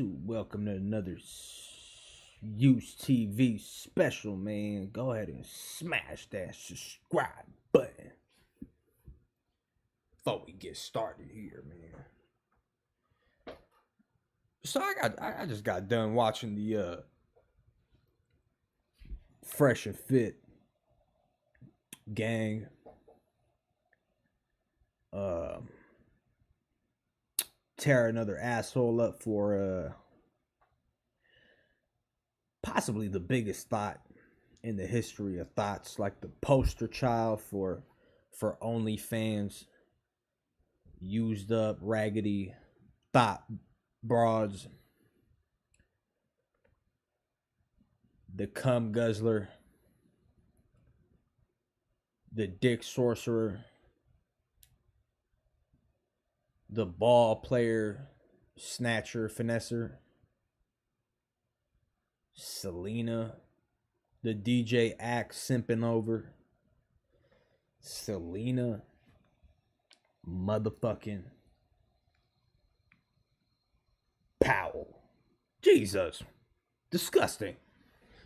Welcome to another Use TV special, man. Go ahead and smash that subscribe button before we get started here, man. So I just got done watching the Fresh and Fit gang. Tear another asshole up for possibly the biggest thought in the history of thoughts, like the poster child for OnlyFans, used up raggedy thought broads, the cum guzzler, the dick sorcerer, the ball player, snatcher, finesser, Celina, the DJ act simping over, Celina motherfucking Powell. Jesus. Disgusting.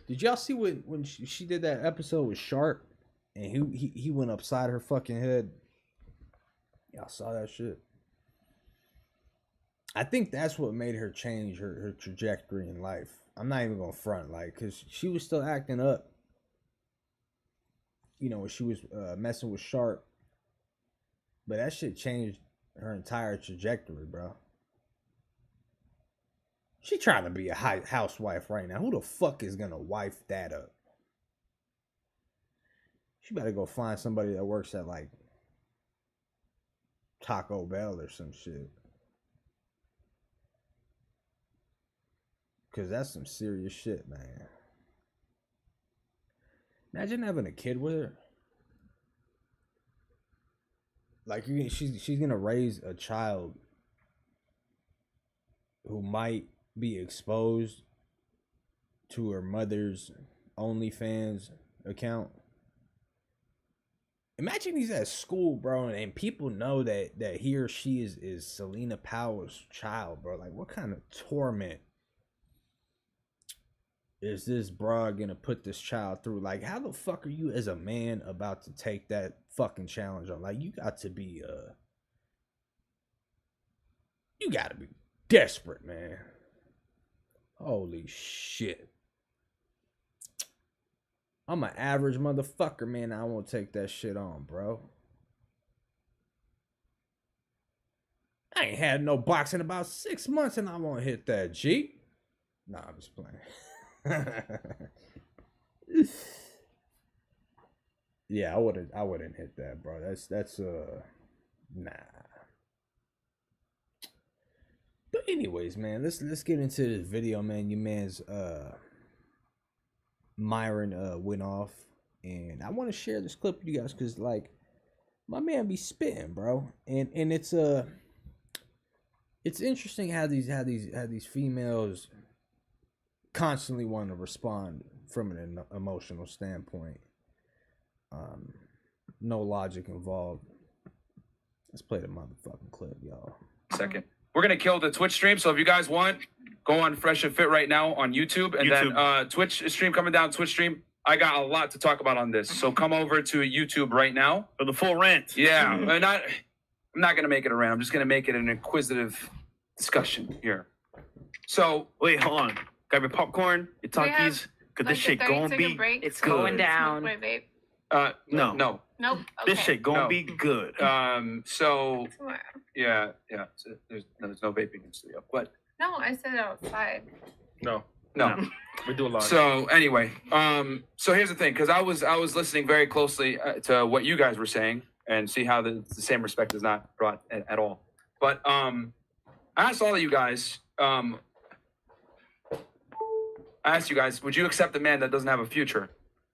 Did y'all see when she did that episode with Sharp and he went upside her fucking head? Y'all saw that shit? I think that's what made her change her trajectory in life. I'm not even gonna front, like, because she was still acting up, you know, when she was messing with Sharp. But that shit changed her entire trajectory, bro. She trying to be a housewife right now. Who the fuck is gonna wife that up? She better go find somebody that works at, like, Taco Bell or some shit. Because that's some serious shit, man. Imagine having a kid with her. Like, she's going to raise a child who might be exposed to her mother's OnlyFans account. Imagine he's at school, bro, and people know that he or she is Celina Powell's child, bro. Like, what kind of torment is this broad gonna put this child through? Like, how the fuck are you as a man about to take that fucking challenge on? Like, you got to be you gotta be desperate, man. Holy shit. I'm an average motherfucker, man. I won't take that shit on, bro. I ain't had no box in about 6 months and I won't hit that G. Nah, I'm just playing. Yeah, I wouldn't hit that, bro. That's nah. But anyways, man, let's get into this video, man. Your man's Myron went off, and I want to share this clip with you guys because, like, my man be spitting, bro, and it's interesting how these females constantly want to respond from an emotional standpoint. No logic involved. Let's play the motherfucking clip, y'all. Second, we're gonna kill the Twitch stream, so if you guys want, go on Fresh and Fit right now on YouTube, and then Twitch stream coming down. Twitch stream, I got a lot to talk about on this, so come over to YouTube right now for the full rant. Yeah, I'm not gonna make it a rant. I'm just gonna make it an inquisitive discussion here. So wait, hold on. Grab your popcorn, your Takis, because this shit gonna be it's going down. No. Nope. Okay. This shit gonna be good. So yeah. So there's no vaping in the studio, but No, I said outside. no. We do a lot. So anyway, so here's the thing, because I was listening very closely to what you guys were saying and see how the same respect is not brought at all. But I asked all of you guys. I asked you guys, would you accept a man that doesn't have a future?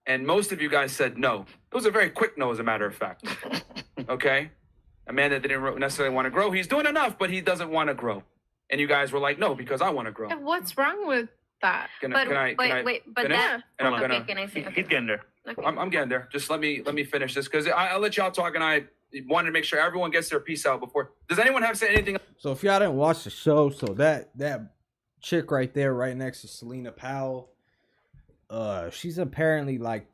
And most of you guys said no. It was a very quick no, as a matter of fact. Okay? A man that didn't necessarily want to grow. He's doing enough, but he doesn't want to grow. And you guys were like, no, because I want to grow. And what's wrong with that? Can I But finish? that. And I'm Okay, gonna, can I say? He's getting there. Okay. I'm getting there. Just let me finish this, because I'll let y'all talk, and I wanted to make sure everyone gets their piece out before. Does anyone have to say anything? So if y'all didn't watch the show, so that chick right there, right next to Celina Powell. She's apparently like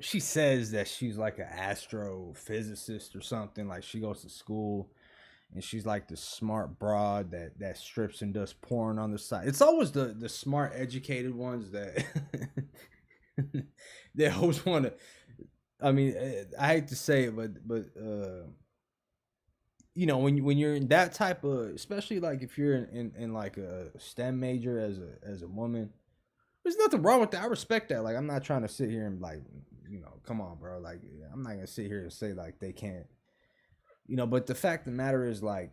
she says that she's like an astrophysicist or something. Like she goes to school and she's like the smart broad that strips and does porn on the side. It's always the smart, educated ones that they always want to. I mean, I hate to say it, but you know, when you're in that type of, especially like if you're in like a STEM major as a woman, there's nothing wrong with that. I respect that. Like, I'm not trying to sit here and like, you know, come on, bro. Like, I'm not gonna sit here and say like they can't, you know. But the fact of the matter is, like,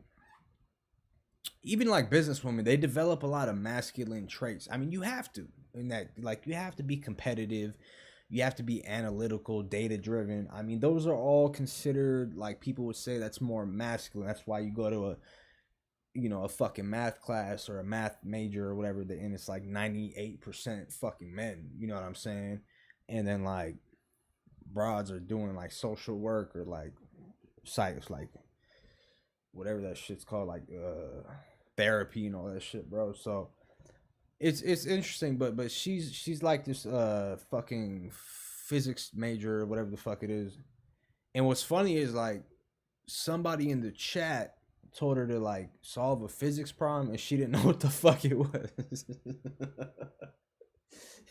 even like businesswomen, they develop a lot of masculine traits. I mean, you have to, in that, like, you have to be competitive. You have to be analytical, data driven. I mean, those are all considered, like, people would say that's more masculine. That's why you go to a fucking math class or a math major or whatever, and it's like 98% fucking men. You know what I'm saying? And then like broads are doing like social work or like sites, like whatever that shit's called, like therapy and all that shit, bro. So it's interesting, but she's like this fucking physics major or whatever the fuck it is. And what's funny is like somebody in the chat told her to like solve a physics problem and she didn't know what the fuck it was.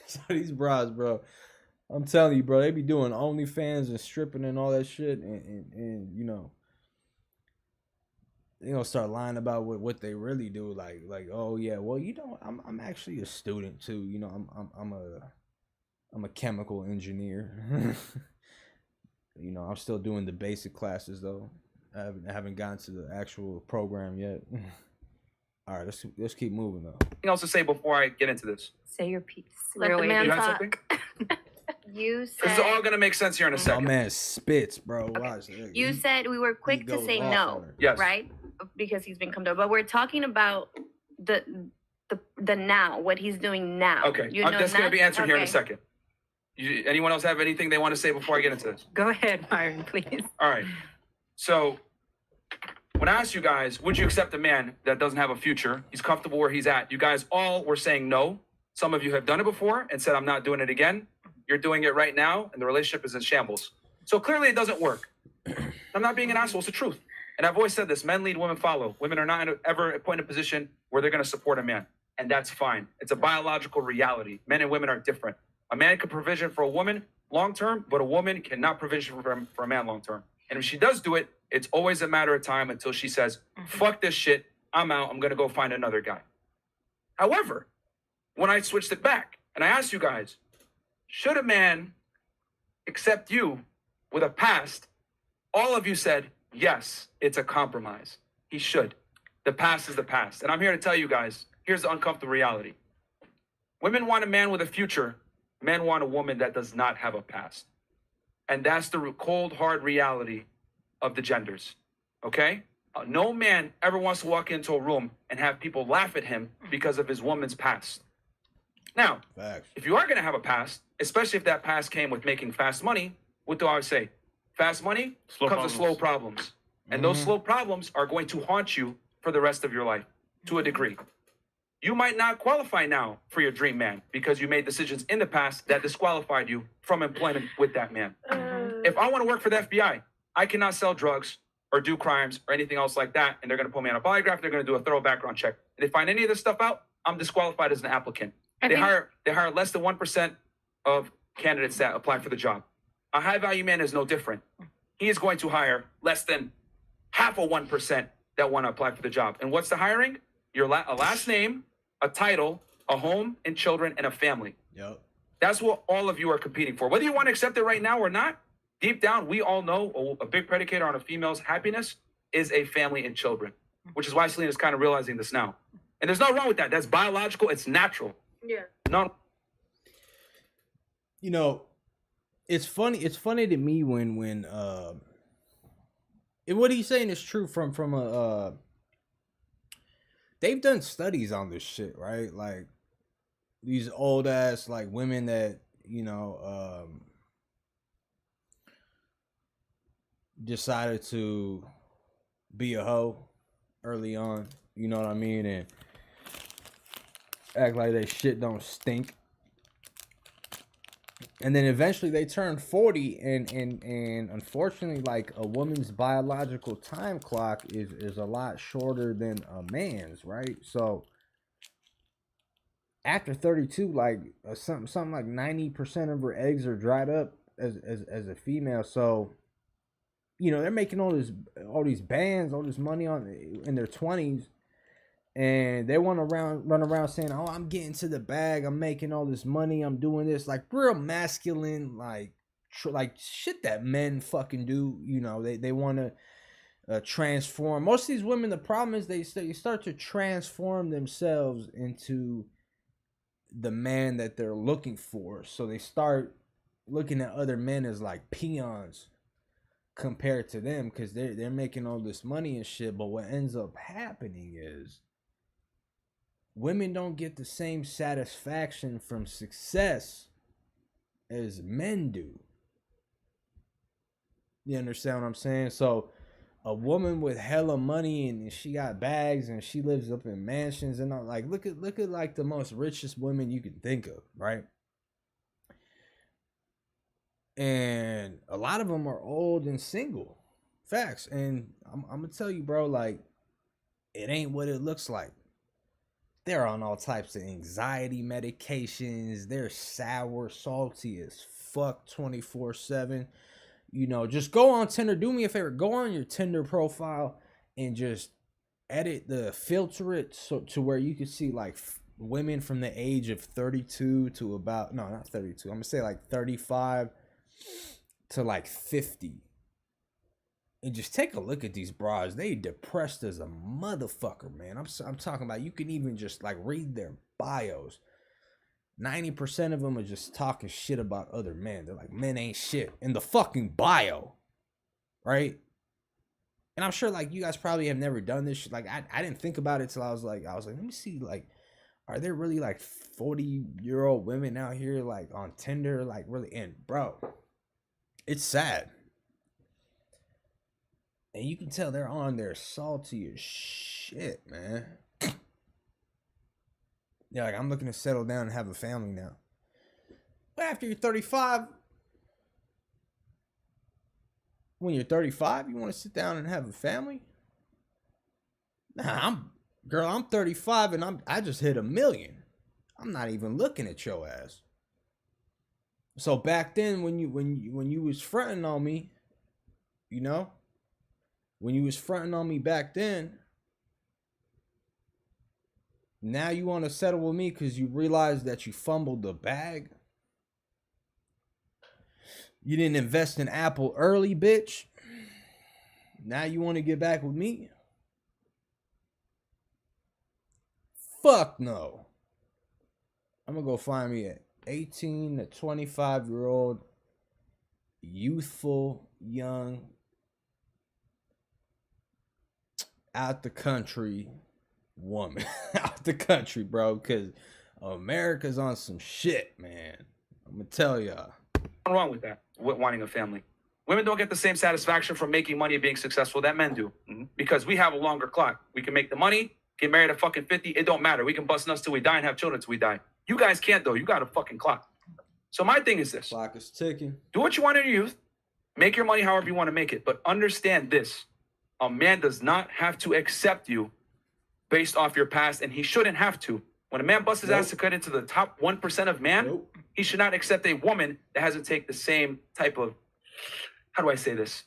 So these bras, bro, I'm telling you, bro, they be doing OnlyFans and stripping and all that shit, and you know, they gonna start lying about what they really do. Like, oh yeah, well, you know, I'm actually a student too. You know, I'm a chemical engineer. You know, I'm still doing the basic classes though. I haven't gotten to the actual program yet. All right, let's keep moving though. Anything else to say before I get into this? Say your piece. Let the man You have talk. something? You This is said all gonna make sense here in a My second. man spits, bro. Watch. you said we were quick to goes say off no, on her. Yes. right? Because he's been come down. But we're talking about the now, what he's doing now. Okay, You know, that's gonna be answered here in a okay. second. Anyone else have anything they want to say before I get into this? Go ahead, Myron, please. All right. So when I asked you guys, would you accept a man that doesn't have a future? He's comfortable where he's at. You guys all were saying no. Some of you have done it before and said, I'm not doing it again. You're doing it right now, and the relationship is in shambles. So clearly it doesn't work. I'm not being an asshole. It's the truth. And I've always said this, men lead, women follow. Women are not ever put in a position where they're going to support a man. And that's fine. It's a biological reality. Men and women are different. A man can provision for a woman long-term, but a woman cannot provision for a man long-term. And if she does do it, it's always a matter of time until she says, fuck this shit, I'm out, I'm going to go find another guy. However, when I switched it back and I asked you guys, should a man accept you with a past? All of you said, yes, it's a compromise. He should. The past is the past. And I'm here to tell you guys, here's the uncomfortable reality. Women want a man with a future. Men want a woman that does not have a past. And that's the cold, hard reality of the genders. Okay? No man ever wants to walk into a room and have people laugh at him because of his woman's past. Now, Facts. if you are going to have a past, especially if that past came with making fast money, what do I always say? Fast money comes with slow problems. And those slow problems are going to haunt you for the rest of your life, to a degree. You might not qualify now for your dream man because you made decisions in the past that disqualified you from employment with that man. If I want to work for the FBI, I cannot sell drugs or do crimes or anything else like that, and they're going to put me on a polygraph, they're going to do a thorough background check. If they find any of this stuff out, I'm disqualified as an applicant. They hire less than 1% of candidates that apply for the job. A high value man is no different. He is going to hire less than half of 1% that want to apply for the job. And what's the hiring? Your a last name, a title, a home and children, and a family. Yep. That's what all of you are competing for. Whether you want to accept it right now or not, deep down, we all know a big predicator on a female's happiness is a family and children, which is why Celina's kind of realizing this now. And there's nothing wrong with that. That's biological. It's natural. Yeah. No. You know, it's funny to me when and what he's saying is true from a they've done studies on this shit, right? Like these old ass like women that, you know, decided to be a hoe early on, you know what I mean? And Act like they shit don't stink. And then eventually they turn 40, and unfortunately, like, a woman's biological time clock is a lot shorter than a man's, right? So after 32, like, something like 90% of her eggs are dried up as a female. So, you know, they're making all these bands, all this money in their 20s, and they want to run around saying, "Oh, I'm getting to the bag. I'm making all this money. I'm doing this," like real masculine, like shit that men fucking do. You know, they want to transform. Most of these women, the problem is they start to transform themselves into the man that they're looking for. So they start looking at other men as like peons compared to them, because they're making all this money and shit. But what ends up happening is women don't get the same satisfaction from success as men do. You understand what I'm saying? So a woman with hella money and she got bags and she lives up in mansions and all, like, look at like the most richest women you can think of, right? And a lot of them are old and single. Facts. And I'm gonna tell you, bro, like, it ain't what it looks like. They're on all types of anxiety medications. They're sour, salty as fuck 24/7. You know, just go on Tinder. Do me a favor. Go on your Tinder profile and just filter it so to where you can see like women from the age of 32 to about, no, not 32. I'm gonna say like 35 to like 50. And just take a look at these bras. They depressed as a motherfucker, man. I'm talking about, you can even just like read their bios. 90% of them are just talking shit about other men. They're like, men ain't shit in the fucking bio, right? And I'm sure like you guys probably have never done this shit. Like I didn't think about it till I was like, let me see, like, are there really like 40-year-old women out here like on Tinder, like really? And bro, it's sad. And you can tell they're on there salty as shit, man. Yeah, like, I'm looking to settle down and have a family now. But after you're 35, when you're 35, you want to sit down and have a family? Nah, I'm 35 and I just hit 1 million. I'm not even looking at your ass. So back then, when you was fronting on me, you know, when you was fronting on me back then, now you want to settle with me because you realize that you fumbled the bag? You didn't invest in Apple early, bitch. Now you want to get back with me? Fuck no. I'm going to go find me an 18 to 25-year-old youthful, young, out the country woman. Out the country, bro, because America's on some shit, man. I'm gonna tell y'all. What's wrong with that? With wanting a family. Women don't get the same satisfaction from making money and being successful that men do. Because we have a longer clock. We can make the money, get married at fucking 50, it don't matter. We can bust nuts till we die and have children till we die. You guys can't, though. You got a fucking clock. So my thing is this. Clock is ticking. Do what you want in your youth. Make your money however you want to make it. But understand this. A man does not have to accept you based off your past, and he shouldn't have to. When a man busts his ass to cut into the top 1% of man, he should not accept a woman that hasn't taken the same type of, how do I say this,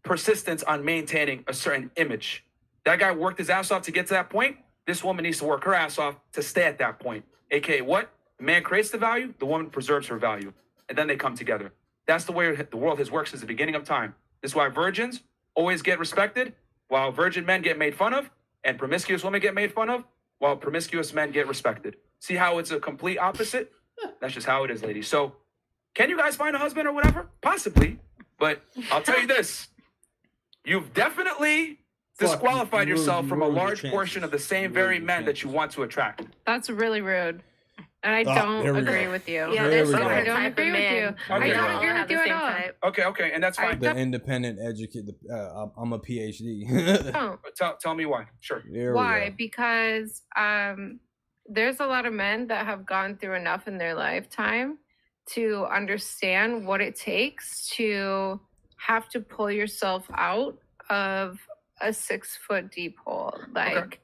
persistence on maintaining a certain image. That guy worked his ass off to get to that point. This woman needs to work her ass off to stay at that point. AKA what? The man creates the value, the woman preserves her value. And then they come together. That's the way the world has worked since the beginning of time. This is why virgins always get respected, while virgin men get made fun of, and promiscuous women get made fun of, while promiscuous men get respected. See how it's a complete opposite? That's just how it is, ladies. So, can you guys find a husband or whatever? Possibly. But I'll tell you this. You've definitely disqualified yourself from a large portion of the same very men that you want to attract. That's really rude. And I don't agree with you. Yeah, There there's we go. different I don't type agree of with you. men. I We don't all agree have with the you at same all. type. Okay, and that's fine. The independent educate. I'm a PhD. Oh, Tell me why. Sure. There we why? go. Because there's a lot of men that have gone through enough in their lifetime to understand what it takes to have to pull yourself out of a 6-foot deep hole. Like,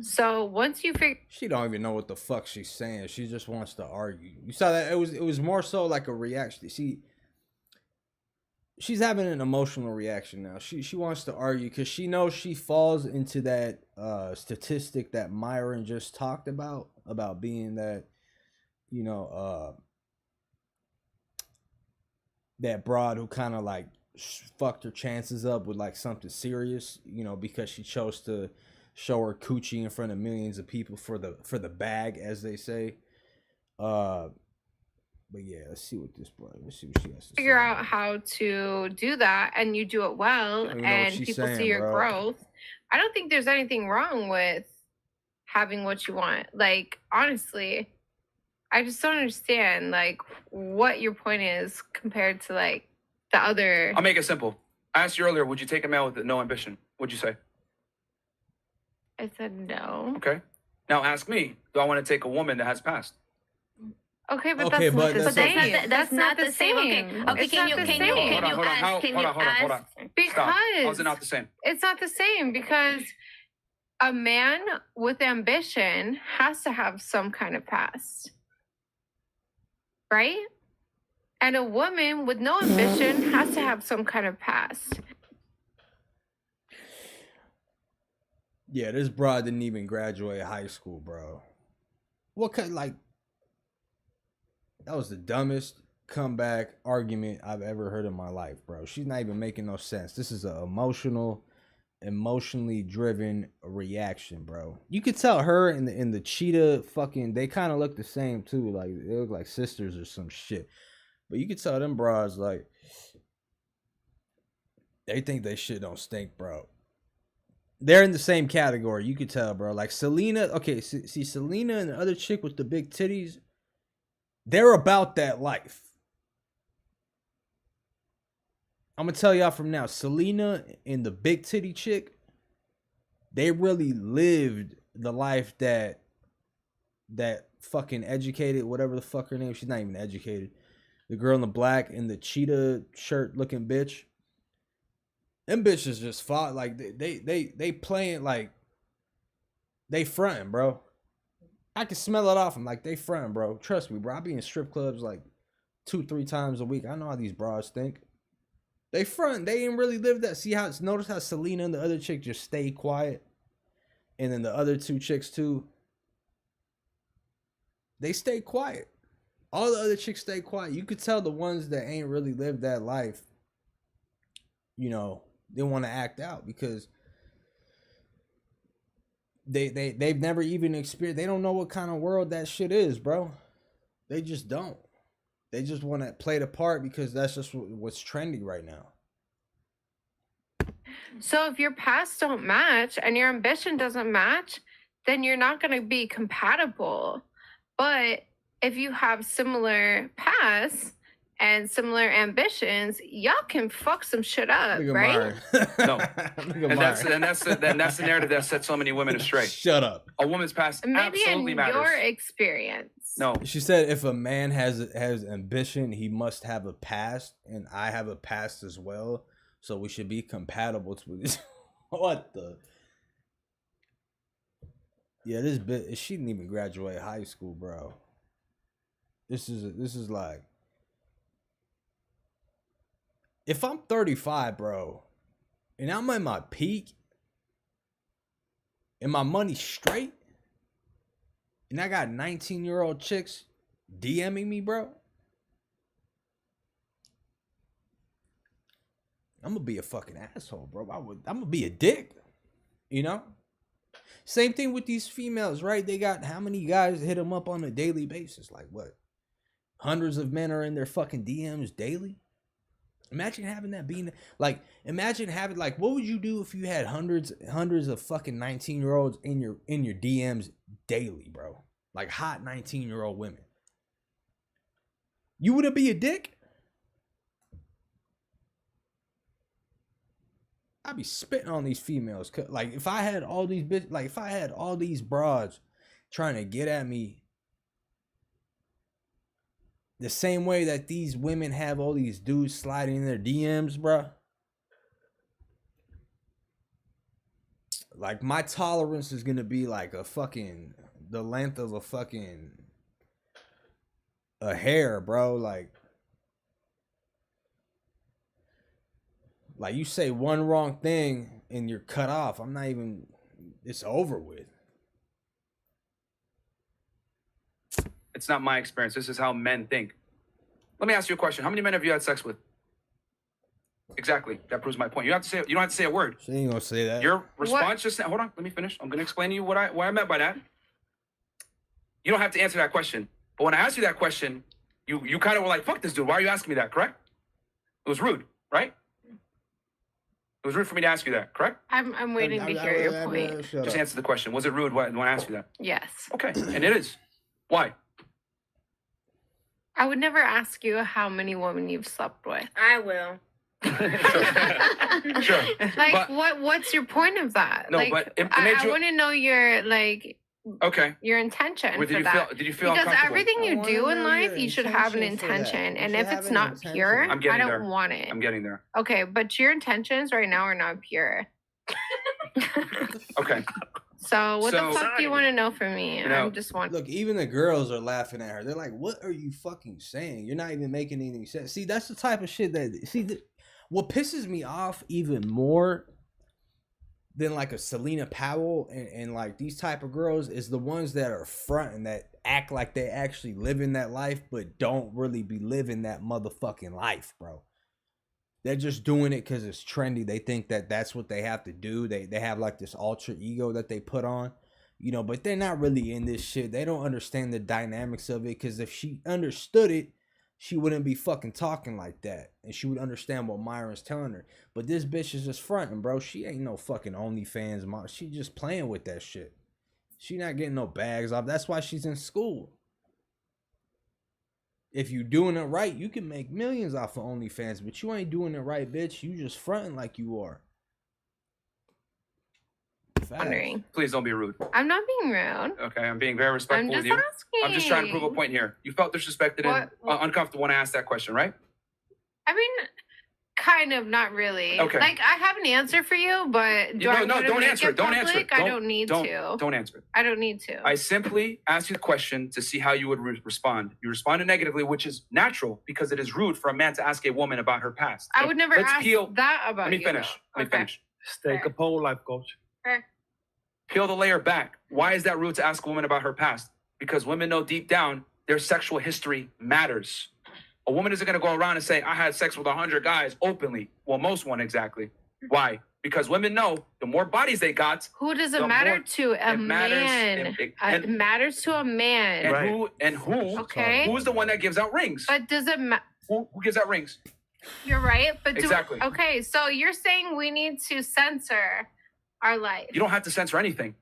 so once you figure, She don't even know what the fuck she's saying. She just wants to argue. You saw that it was more so like a reaction. She's having an emotional reaction now. She wants to argue because she knows she falls into that statistic that Myron just talked about being that, you know, that broad who kind of like fucked her chances up with like something serious, you know, because she chose to show her coochie in front of millions of people for the bag, as they say. But yeah, let's see what she has to figure say. out how to do that and you do it well and people see your growth, I don't think there's anything wrong with having what you want. Like, honestly, I just don't understand like what your point is compared to like the other. I'll make it simple. I asked you earlier, would you take a man with no ambition? What'd you say? I said no. Okay. Now ask me, do I want to take a woman that has passed? Okay, but Okay, that's but not the that's same. That's not the same. Okay, It's can not you the can same. you Hold on, hold on. ask? Can you Hold on. ask? Because Stop. How is it not the same? it's not the same because a man with ambition has to have some kind of past, right? And a woman with no ambition has to have some kind of past. Yeah, this broad didn't even graduate high school, bro. What kind, like, that was the dumbest comeback argument I've ever heard in my life, bro. She's not even making no sense. This is an emotionally driven reaction, bro. You could tell her and the cheetah fucking, they kind of look the same too. Like, they look like sisters or some shit. But you could tell them bras, like, they think they shit don't stink, bro. They're in the same category. You could tell, bro. Like Celina, okay, see Celina and the other chick with the big titties, they're about that life. I'm gonna tell y'all from now, Celina and the big titty chick, they really lived the life that fucking educated, whatever the fuck her name, she's not even educated. The girl in the black and the cheetah shirt looking bitch. Them bitches just fought like they playing like they fronting, bro. I can smell it off them like they fronting, bro. Trust me, bro. I be in strip clubs like 2-3 times a week. I know how these bras think. They front. They ain't really lived that. See how it's notice how Celina and the other chick just stay quiet, and then the other two chicks too. They stay quiet. All the other chicks stay quiet. You could tell the ones that ain't really lived that life, you know, they want to act out because they've never even experienced. They don't know what kind of world that shit is, bro. They just don't. They just want to play the part because that's just what's trending right now. So if your past don't match and your ambition doesn't match, then you're not going to be compatible. But if you have similar pasts and similar ambitions, y'all can fuck some shit up, right? No. And that's the narrative that set so many women astray. Shut up. A woman's past Maybe absolutely in matters. your experience. No. She said if a man has ambition, he must have a past, and I have a past as well. So we should be compatible to this. What the? Yeah, this bitch, she didn't even graduate high school, bro. This is like, if I'm 35, bro, and I'm at my peak, and my money's straight, and I got 19-year-old chicks DMing me, bro, I'm gonna be a fucking asshole, bro. I'm gonna be a dick, you know? Same thing with these females, right? They got how many guys hit them up on a daily basis? Like what? Hundreds of men are in their fucking DMs daily. Imagine having that being like, imagine having like, what would you do if you had hundreds of fucking 19-year-olds in your DMs daily, bro? Like hot 19-year-old women. You wouldn't be a dick? I'd be spitting on these females. Like if I had all these bitch, like if I had all these broads trying to get at me the same way that these women have all these dudes sliding in their DMs, bruh. Like, my tolerance is gonna be like the length of a hair, bro. Like you say one wrong thing and you're cut off. It's over with. It's not my experience. This is how men think. Let me ask you a question. How many men have you had sex with? Exactly. That proves my point. You don't have to say a word. She ain't gonna say that. Your response just now, hold on, let me finish. I'm gonna explain to you what I meant by that. You don't have to answer that question. But when I asked you that question, you kind of were like, fuck this dude. Why are you asking me that, correct? It was rude, right? It was rude for me to ask you that, correct? I'm waiting to hear your point. Just answer the question. Was it rude when I asked you that? Yes. Okay, and it is. Why? I would never ask you how many women you've slept with. I will. Sure. Like, what's your point of that? No, like, but I want to know your your intention Did for you that. Did you feel because uncomfortable? everything you do in life, you should have an intention. And if it's not pure, I don't want it. I'm getting there. Okay, but your intentions right now are not pure. Okay. So what the fuck do you want to know from me? I'm just wondering. Look, even the girls are laughing at her. They're like, "What are you fucking saying? You're not even making any sense." See, that's the type of shit what pisses me off even more than like a Celina Powell and like these type of girls is the ones that are front and that act like they actually live in that life but don't really be living that motherfucking life, bro. They're just doing it because it's trendy. They think that that's what they have to do. They have like this alter ego that they put on, but they're not really in this shit. They don't understand the dynamics of it, because if she understood it, she wouldn't be fucking talking like that. And she would understand what Myron's telling her. But this bitch is just fronting, bro. She ain't no fucking OnlyFans mom. She just playing with that shit. She not getting no bags off. That's why she's in school. If you doing it right, you can make millions off of OnlyFans, but you ain't doing it right, bitch. You just fronting like you are. Wondering. Please don't be rude. I'm not being rude. Okay, I'm being very respectful with you. Asking. I'm just trying to prove a point here. You felt disrespected and uncomfortable when I asked that question, right? I mean, kind of, not really. Okay. Like, I have an answer for you, but don't answer it. Don't answer it. I don't need to. Don't answer it. I don't need to. I simply asked you the question to see how you would respond. You responded negatively, which is natural because it is rude for a man to ask a woman about her past. I would never ask that about you. Let me finish. Stay a pole life coach. Fair. Peel the layer back. Why is that rude to ask a woman about her past? Because women know deep down their sexual history matters. A woman isn't going to go around and say, I had sex with 100 guys openly. Well, most won't exactly. Why? Because women know the more bodies they got. Who does it matter to? A man. It matters to a man. And who? Okay. Who's the one that gives out rings? But does it matter? Who gives out rings? You're right. But exactly. Okay, so you're saying we need to censor our life. You don't have to censor anything.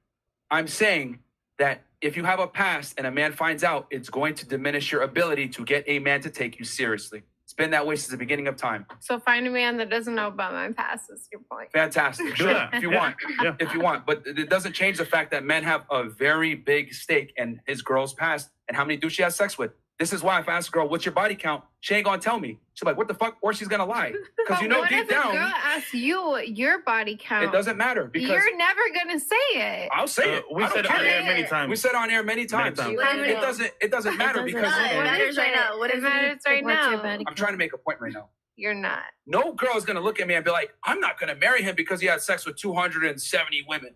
I'm saying that if you have a past and a man finds out, it's going to diminish your ability to get a man to take you seriously. It's been that way since the beginning of time. So find a man that doesn't know about my past is your point. Fantastic. Sure, if you want. Yeah. If you want. But it doesn't change the fact that men have a very big stake in his girl's past and how many dudes she has sex with. This is why if I ask a girl, what's your body count? She ain't gonna tell me. She's like, what the fuck? Or she's gonna lie. Because you know deep down. What if a girl asks you your body count? It doesn't matter because you're never gonna say it. I'll say it. We said on air many times. We said on air many times. It doesn't matter because it matters right now. What matters right now? I'm trying to make a point right now. You're not. No girl is gonna look at me and be like, I'm not gonna marry him because he had sex with 270 women.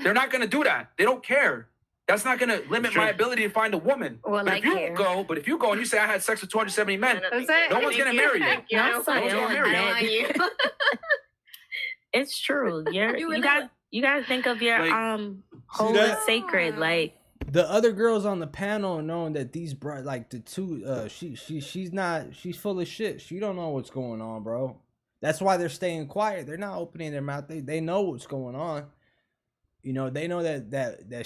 They're not gonna do that. They don't care. That's not going to limit my ability to find a woman. Well, but if you go and you say I had sex with 270 men, no one's going to marry you. No one's going to marry you. It's true. You guys think of your whole as sacred. Like the other girls on the panel knowing that these like the two she's full of shit. She don't know what's going on, bro. That's why they're staying quiet. They're not opening their mouth. They know what's going on. They know that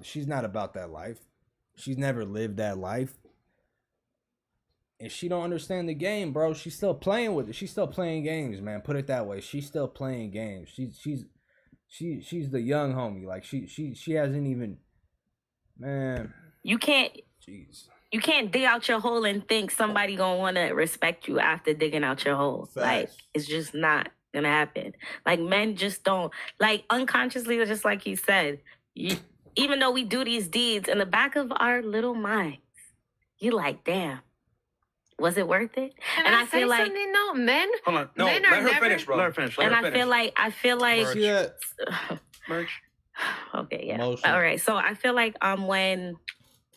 she's not about that life. She's never lived that life. And she don't understand the game, bro. She's still playing with it. She's still playing games, man. Put it that way. She's still playing games. She's the young homie. Like she hasn't even Man. You can't. Jeez. You can't dig out your hole and think somebody gonna want to respect you after digging out your hole. Facts. Like, it's just not gonna happen. Like, men just don't, like, unconsciously, just like he said, even though we do these deeds, in the back of our little minds, you like, damn, was it worth it? And I feel like no, men. Hold on, no, men let her never... finish, bro. Let her finish. And I feel like merch. Okay, yeah. Emotion. All right. So I feel like when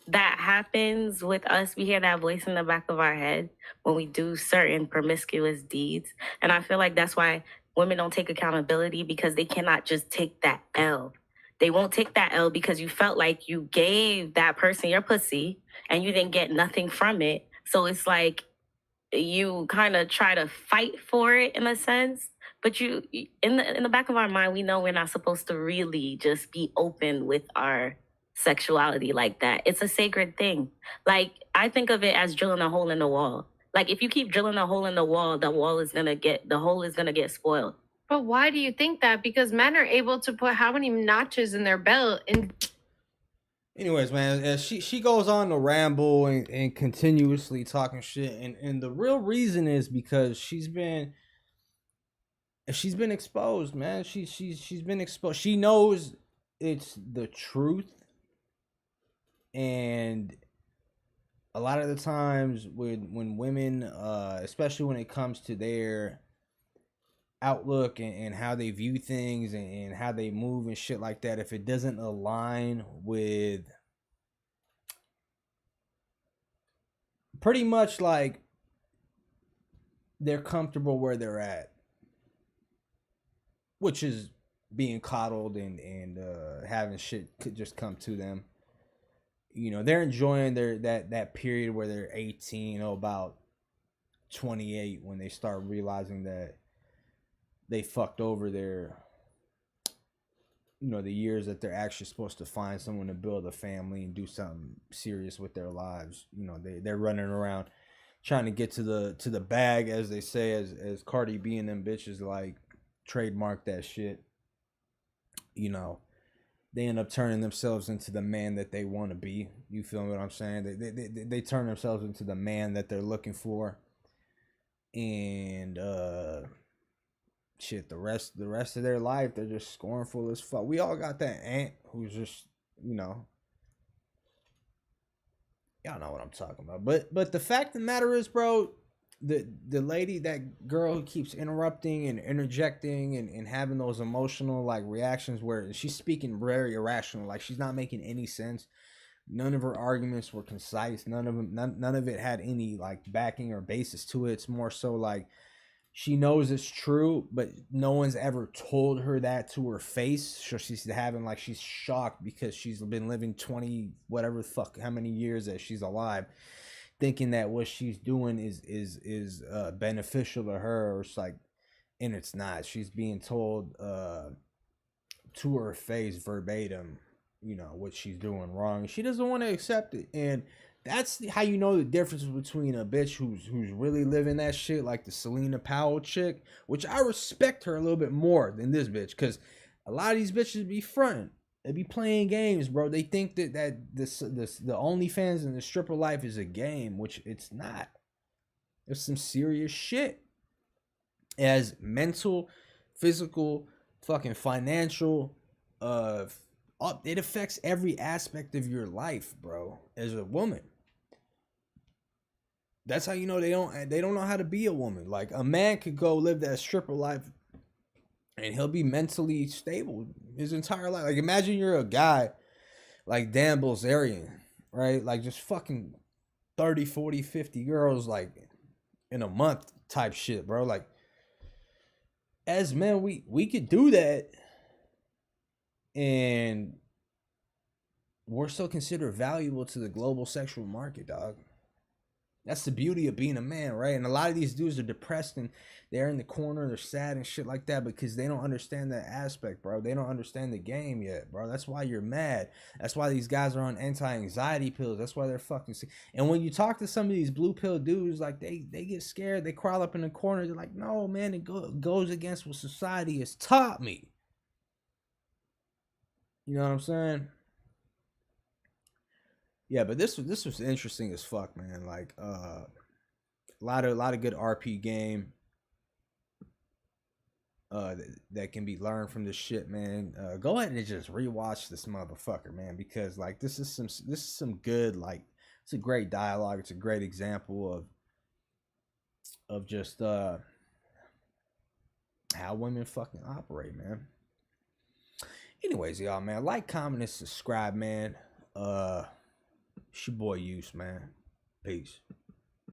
that happens with us, we hear that voice in the back of our head when we do certain promiscuous deeds. And I feel like that's why women don't take accountability, because they cannot just take that L. They won't take that L because you felt like you gave that person your pussy and you didn't get nothing from it. So it's like you kind of try to fight for it in a sense. But you, in the back of our mind, we know we're not supposed to really just be open with our sexuality like that. It's a sacred thing. Like, I think of it as drilling a hole in the wall. Like, if you keep drilling a hole in the hole is gonna get spoiled. But why do you think that? Because men are able to put how many notches in their belt? And anyways, man, as she goes on to ramble and continuously talking shit, and the real reason is because she's been exposed, man. She's been exposed. She knows it's the truth. And a lot of the times when women, especially when it comes to their outlook and how they view things and how they move and shit like that, if it doesn't align with pretty much like they're comfortable where they're at, which is being coddled and having shit could just come to them. You know, they're enjoying that period where they're 18, about 28, when they start realizing that they fucked over their, the years that they're actually supposed to find someone to build a family and do something serious with their lives. They're running around trying to get to the bag, as they say, as Cardi B and them bitches like trademark that shit. They end up turning themselves into the man that they want to be. You feel what I'm saying? They turn themselves into the man that they're looking for. And shit, the rest of their life, they're just scornful as fuck. We all got that aunt who's just, y'all know what I'm talking about. But the fact of the matter is, bro, the lady, that girl who keeps interrupting and interjecting and having those emotional like reactions where she's speaking very irrational, like she's not making any sense. None of her arguments were concise. None of it had any like backing or basis to it. It's more so like she knows it's true, but no one's ever told her that to her face. So she's shocked because she's been living 20 whatever the fuck how many years that she's alive, thinking that what she's doing is beneficial to her, or it's like, and it's not. She's being told to her face verbatim, what she's doing wrong. She doesn't want to accept it, and that's how you know the difference between a bitch who's really living that shit, like the Celina Powell chick, which I respect her a little bit more than this bitch, because a lot of these bitches be fronting. They be playing games, bro. They think that the OnlyFans and the stripper life is a game, which it's not. It's some serious shit. As mental, physical, fucking financial, it affects every aspect of your life, bro. As a woman, that's how you know they don't know how to be a woman. Like, a man could go live that stripper life and he'll be mentally stable his entire life. Like, imagine you're a guy like Dan Bilzerian, right? Like, just fucking 30, 40, 50 girls, like, in a month type shit, bro. Like, as men, we could do that, and we're still considered valuable to the global sexual market, dog. That's the beauty of being a man, right? And a lot of these dudes are depressed and they're in the corner, they're sad and shit like that because they don't understand that aspect, bro. They don't understand the game yet, bro. That's why you're mad. That's why these guys are on anti-anxiety pills. That's why they're fucking sick. And when you talk to some of these blue pill dudes, like, they get scared. They crawl up in the corner. They're like, no, man, it goes against what society has taught me. You know what I'm saying? Yeah, but this was interesting as fuck, man. Like a lot of good RP game that can be learned from this shit, man. Go ahead and just rewatch this motherfucker, man, because like this is some good, like, it's a great dialogue. It's a great example of just how women fucking operate, man. Anyways, y'all, man, like, comment, and subscribe, man. It's your boy Use, man. Peace.